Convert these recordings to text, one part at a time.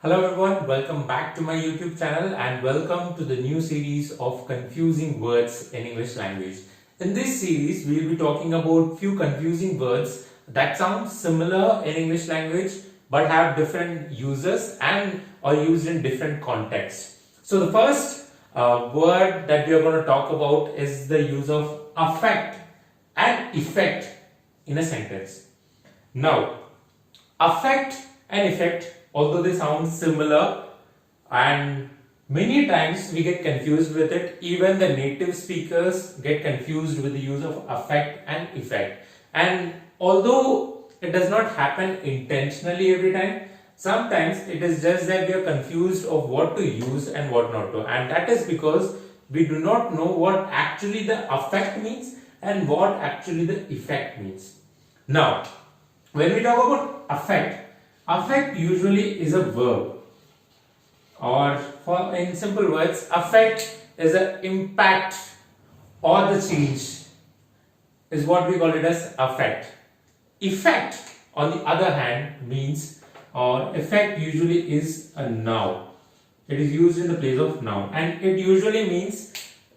Hello everyone, welcome back to my YouTube channel and welcome to the new series of confusing words in English language. In this series, we will be talking about few confusing words that sound similar in English language but have different uses and are used in different contexts. So the first word that we are going to talk about is the use of affect and effect in a sentence. Now, affect and effect, although they sound similar and many times we get confused with it, even the native speakers get confused with the use of affect and effect. And although it does not happen intentionally every time, sometimes it is just that we are confused of what to use and what not to. And that is because we do not know what actually the affect means and what actually the effect means. Now, when we talk about affect usually is a verb, or for in simple words, affect is an impact or the change is what we call it as affect. Effect, on the other hand, means or effect usually is a noun. It is used in the place of noun and it usually means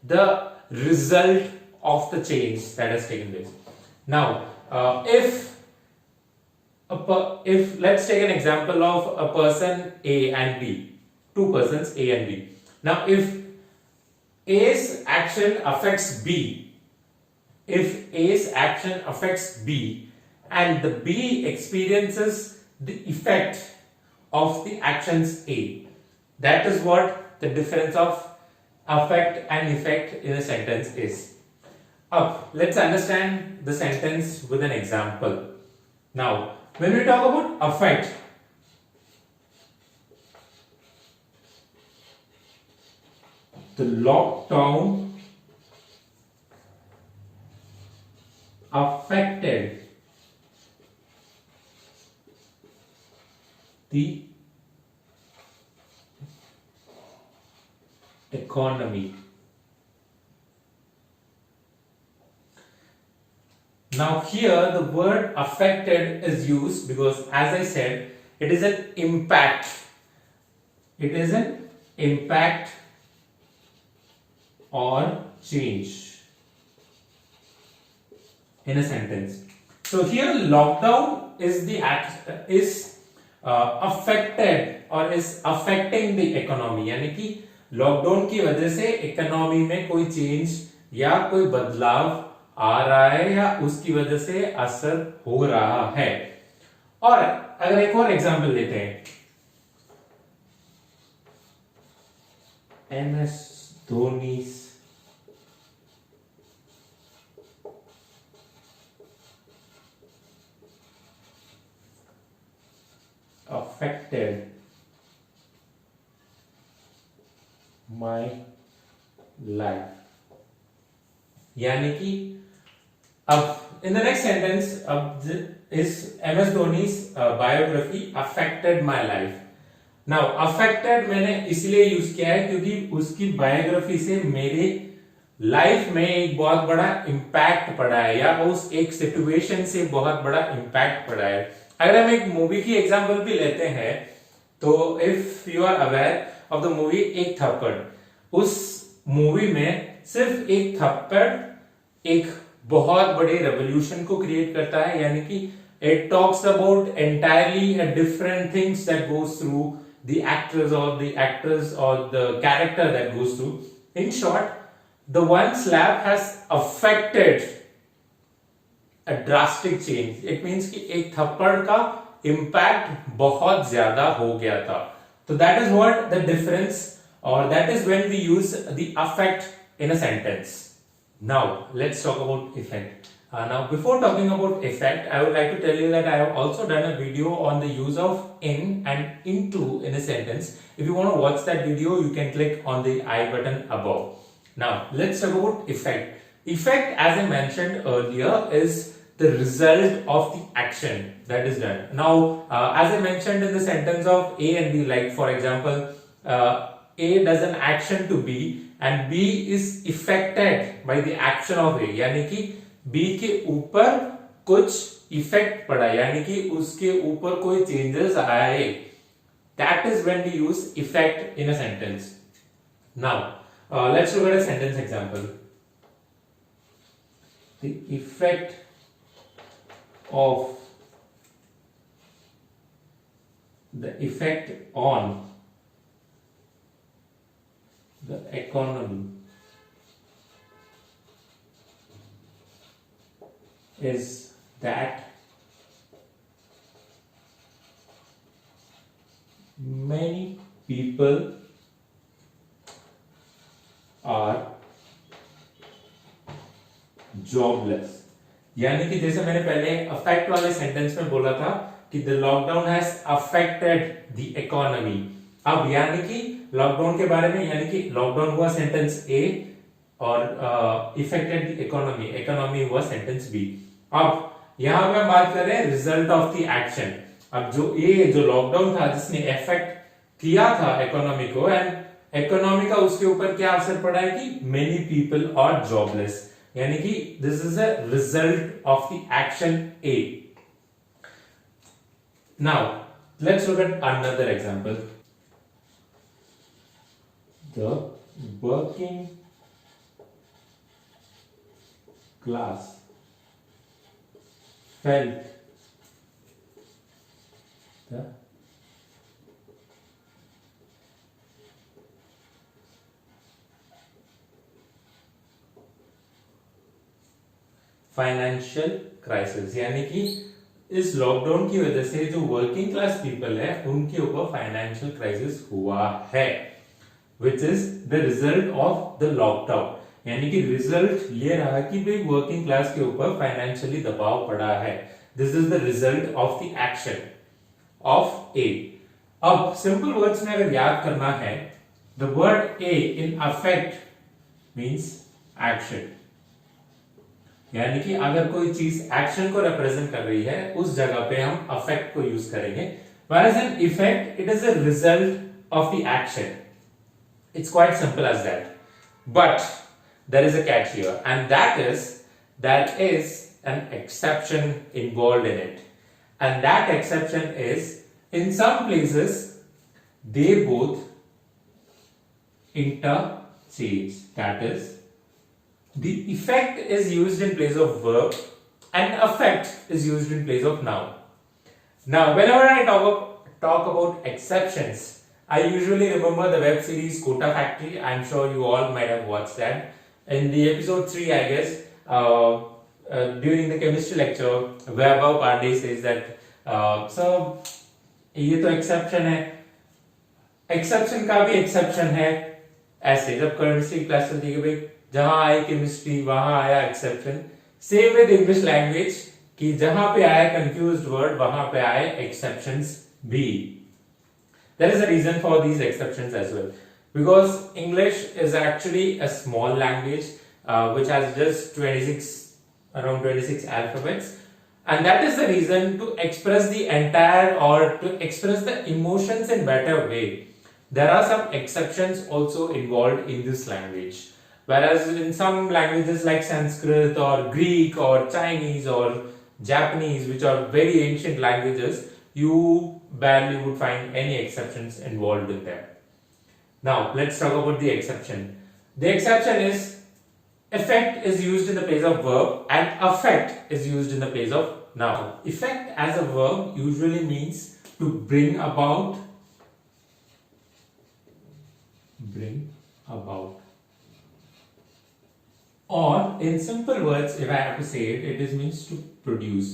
the result of the change that has taken place. Now, if let's take an example of a person A and B, two persons A and B. Now, if A's action affects B, if A's action affects B and the B experiences the effect of the actions A, that is what the difference of affect and effect in a sentence is. Let's understand the sentence with an example. Now, when we talk about affect, the lockdown affected the economy. Now here the word affected is used because, as I said, it is an impact. It is an impact or change in a sentence. So here lockdown is the affected or is affecting the economy, यानी कि lockdown की वजह से economy में कोई change या कोई बदलाव आ रहा है या उसकी वजह से असर हो रहा है. और अगर एक और एग्जांपल लेते हैं, MS धोनी's affected my life, यानी कि अब in the next sentence अब is MS धोनी's biography affected my life. Now affected मैंने इसलिए यूज किया है क्योंकि उसकी बायोग्राफी से मेरे लाइफ में एक बहुत बड़ा इम्पैक्ट पड़ा है या उस एक सिचुएशन से बहुत बड़ा इम्पैक्ट पड़ा है. अगर हम एक मूवी की एग्जांपल भी लेते हैं तो if you are aware of the movie एक थप्पड़, उस मूवी में सिर्फ एक थप्पड़ एक बहुत बड़े रेवोल्यूशन को क्रिएट करता है, यानी कि it talks about entirely different things that goes through the actors और the character that goes through. In short, the one slap has affected a drastic change. It means कि एक थप्पड़ का impact बहुत ज्यादा हो गया था. So that is what the difference, or that is when we use the affect in a sentence. Now let's talk about effect. Now before talking about effect, I would like to tell you that I have also done a video on the use of in and into in a sentence. If you want to watch that video, you can click on the I button above. Now let's talk about effect. Effect, as I mentioned earlier, is the result of the action that is done. Now, as I mentioned in the sentence of A and B, like for example, A does an action to B and B is affected by the action of A, यानी कि B के ऊपर कुछ effect पड़ा, यानी कि उसके ऊपर कोई चेंजेस आए. That is when we use effect in a sentence. Now, let's look at a sentence example. The effect on the economy is that many people are jobless. यानी कि जैसे मैंने पहले अफेक्ट वाले सेंटेंस में बोला था कि the lockdown has affected the economy, अब यानी कि लॉकडाउन के बारे में, यानी कि लॉकडाउन हुआ सेंटेंस ए और इफेक्टेड द इकोनॉमी, इकोनॉमी हुआ सेंटेंस बी। अब यहां पे हम बात कर रहे हैं रिजल्ट ऑफ द एक्शन। अब जो लॉकडाउन था जिसने इफेक्ट किया था इकोनॉमी को, एंड इकोनॉमी का उसके ऊपर क्या असर पड़ा है कि मेनी पीपल आर जॉबलेस, यानी कि this is a result of the action A. Now let's look at another example. The working class felt the financial crisis, यानी कि इस लॉकडाउन की वजह से जो वर्किंग क्लास पीपल है उनके ऊपर फाइनेंशियल क्राइसिस हुआ है, which is the result of the lockdown. यानी कि रिजल्ट ये रहा कि भाई वर्किंग क्लास के ऊपर फाइनेंशियली दबाव पड़ा है। This is the result of the action of A. अब सिंपल वर्ड्स में अगर याद करना है, the word A in affect means action, यानी कि अगर कोई चीज एक्शन को रिप्रेजेंट कर रही है उस जगह पे हम अफेक्ट को यूज करेंगे, whereas in effect it is a result of the action. It's quite simple as that. But there is a catch here, and that is an exception involved in it. And that exception is, in some places they both interchange. That is, the effect is used in place of verb and affect is used in place of noun. Now, whenever I talk about exceptions, I usually remember the web series Kota Factory. I'm sure you all might have watched that. In the episode 3, I guess, during the chemistry lecture, Vaibhav Pandey says that, so, ये तो exception है, exception का भी exception है, ऐसे जब chemistry class चलती है भाई जहां आई केमिस्ट्री वहां आया exception. Same with English language कि जहां पे आया कंफ्यूज्ड वर्ड वहां पे आए एक्सेप्शंस भी। There is a reason for these exceptions as well, because English is actually a small language which has just around 26 alphabets, and that is the reason to express the entire or to express the emotions in better way. There are some exceptions also involved in this language. Whereas in some languages like Sanskrit or Greek or Chinese or Japanese, which are very ancient languages, you barely would find any exceptions involved in them. Now, let's talk about the exception. The exception is effect is used in the place of verb and affect is used in the place of noun. Effect as a verb usually means to bring about. Or in simple words, if I have to say it, it is means to produce.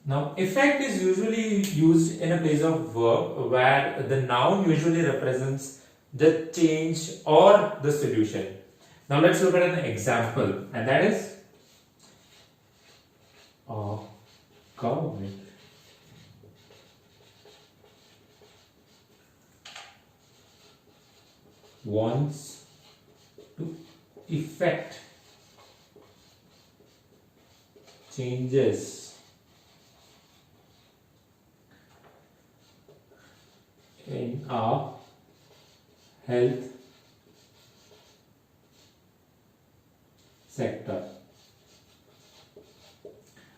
Now, effect is usually used in a place of verb where the noun usually represents the change or the solution. Now, let's look at an example, and that is government wants to effect changes in our health sector.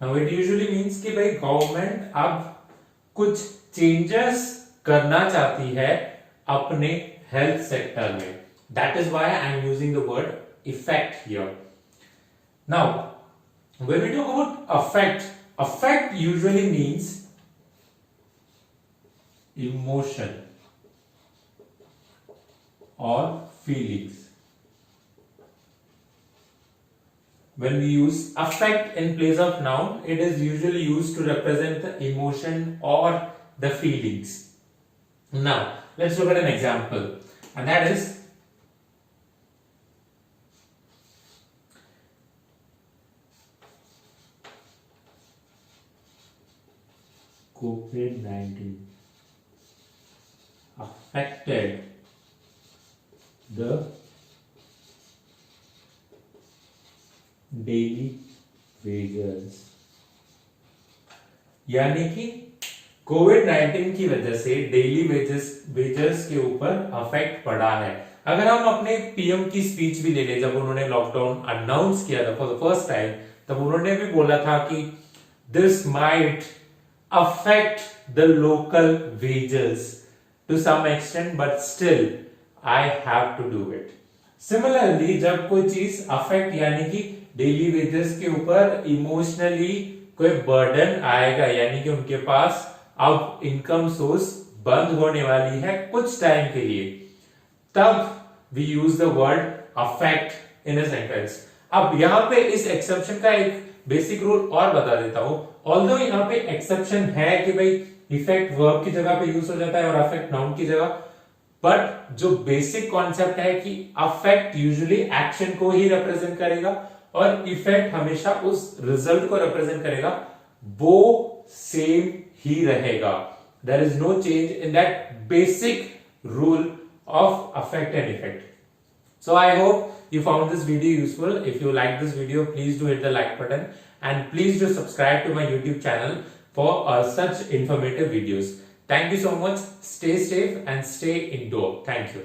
Now it usually means कि भाई government अब कुछ changes करना चाहती है अपने health sector में. That is why I am using the word effect here. Now when we talk about affect usually means emotion or feelings. When we use affect in place of noun, it is usually used to represent the emotion or the feelings. Now let's look at an example, and that is COVID-19 affected the daily wages. यानी कि कोविड-19 की वजह से daily wages के ऊपर affect पड़ा है. अगर हम अपने पीएम की स्पीच भी ले लें, जब उन्होंने लॉकडाउन अनाउंस किया था फॉर द फर्स्ट टाइम, तब उन्होंने भी बोला था कि this might affect the local wages to some extent, but still I have to do it. Similarly, जब कोई चीज affect यानी कि डेली वेजेस के ऊपर इमोशनली कोई बर्डन आएगा, यानी कि उनके पास अब इनकम सोर्स बंद होने वाली है कुछ टाइम के लिए, तब we use the word affect in a sentence. अब यहां पे इस एक्सेप्शन का एक बेसिक रूल और बता देता हूं. ऑल्दो यहाँ पे एक्सेप्शन है कि भाई इफेक्ट वर्ब की जगह पे यूज हो जाता है और अफेक्ट नाउन की जगह, बट जो बेसिक कॉन्सेप्ट है कि अफेक्ट यूजुअली एक्शन को ही रिप्रेजेंट करेगा और इफेक्ट हमेशा उस रिजल्ट को रिप्रेजेंट करेगा, वो सेम ही रहेगा. There is no change in that basic rule of affect and effect. So I hope you found this video useful. If you like this video, please do hit the like button and please do subscribe to my YouTube channel for such informative videos. Thank you so much. Stay safe and stay indoor. Thank you.